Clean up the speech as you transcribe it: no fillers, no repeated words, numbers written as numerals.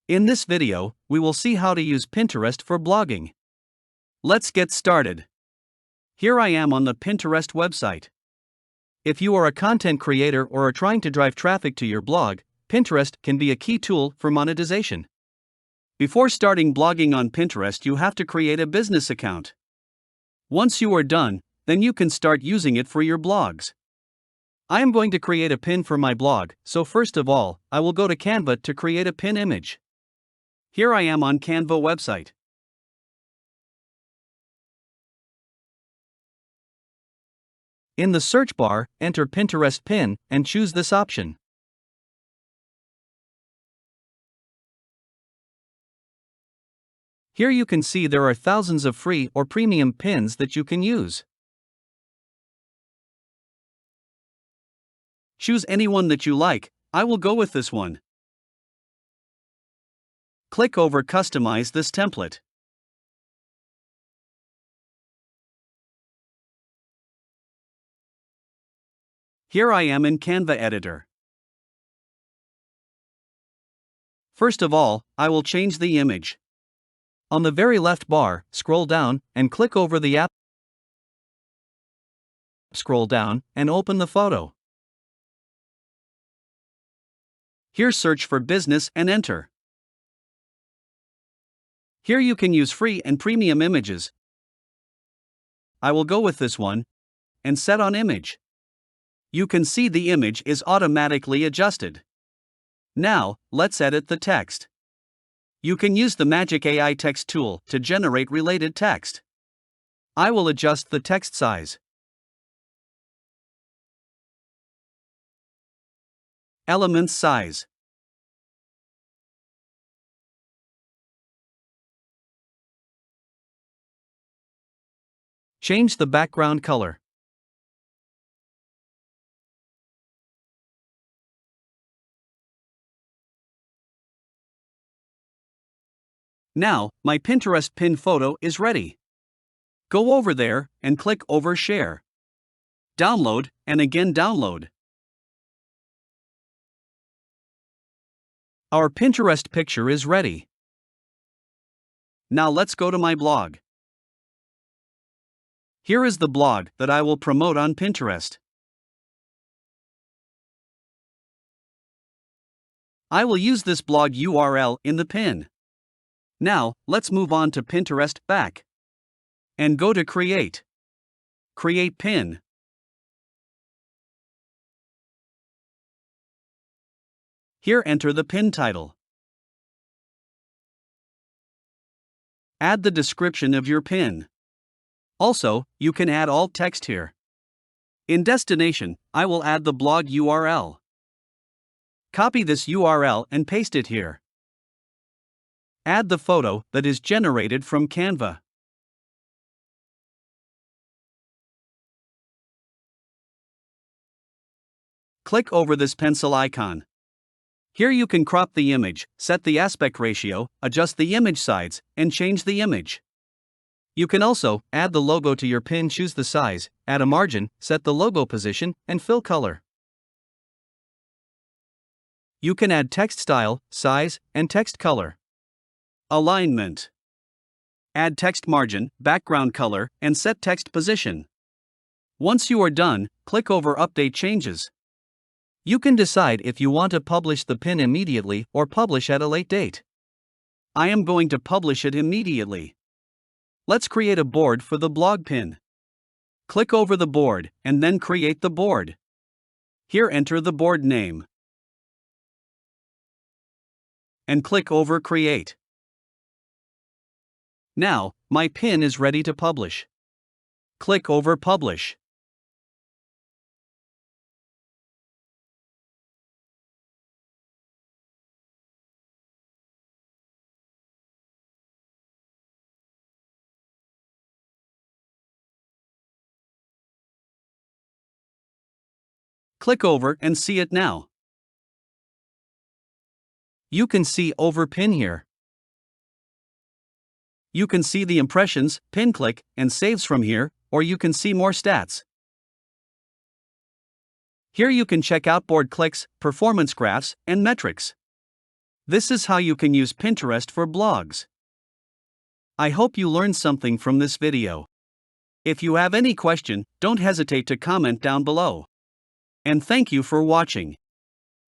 In this video, we will see how to use Pinterest for blogging. Let's get started. Here I am on the Pinterest website. If you are a content creator or are trying to drive traffic to your blog, Pinterest can be a key tool for monetization. Before starting blogging on Pinterest, you have to create a business account. Once you are done, then you can start using it for your blogs. I am going to create a pin for my blog, so first of all, I will go to Canva to create a pin image. Here I am on Canva website. In the search bar, enter Pinterest pin and choose this option. Here you can see there are thousands of free or premium pins that you can use. Choose any one that you like. I will go with this one. Click over Customize this template. Here I am in Canva editor. First of all, I will change the image. On the very left bar, scroll down and click over the app. Scroll down and open the photo. Here search for business and enter. Here you can use free and premium images. I will go with this one and set on image. You can see the image is automatically adjusted. Now, let's edit the text. You can use the Magic AI text tool to generate related text. I will adjust the text size. Elements size. Change the background color. Now, my Pinterest pin photo is ready. Go over there and click over Share. Download and again download. Our Pinterest picture is ready. Now let's go to my blog. Here is the blog that I will promote on Pinterest. I will use this blog URL in the pin. Now, let's move on to Pinterest back. And go to Create. Create pin. Here enter the pin title. Add the description of your pin. Also, you can add alt text here. In destination, I will add the blog URL. Copy this URL and paste it here. Add the photo that is generated from Canva. Click over this pencil icon. Here you can crop the image, set the aspect ratio, adjust the image size, and change the image. You can also add the logo to your pin, choose the size, add a margin, set the logo position, and fill color. You can add text style, size, and text color. Alignment. Add text margin, background color, and set text position. Once you are done, click over Update Changes. You can decide if you want to publish the pin immediately or publish at a late date. I am going to publish it immediately. Let's create a board for the blog pin. Click over the board and then create the board. Here enter the board name. And click over Create. Now, my pin is ready to publish. Click over Publish. Click over and see it now. You can see over pin here. You can see the impressions, pin click, and saves from here, or you can see more stats. Here you can check out board clicks, performance graphs, and metrics. This is how you can use Pinterest for blogs. I hope you learned something from this video. If you have any question, don't hesitate to comment down below. And thank you for watching.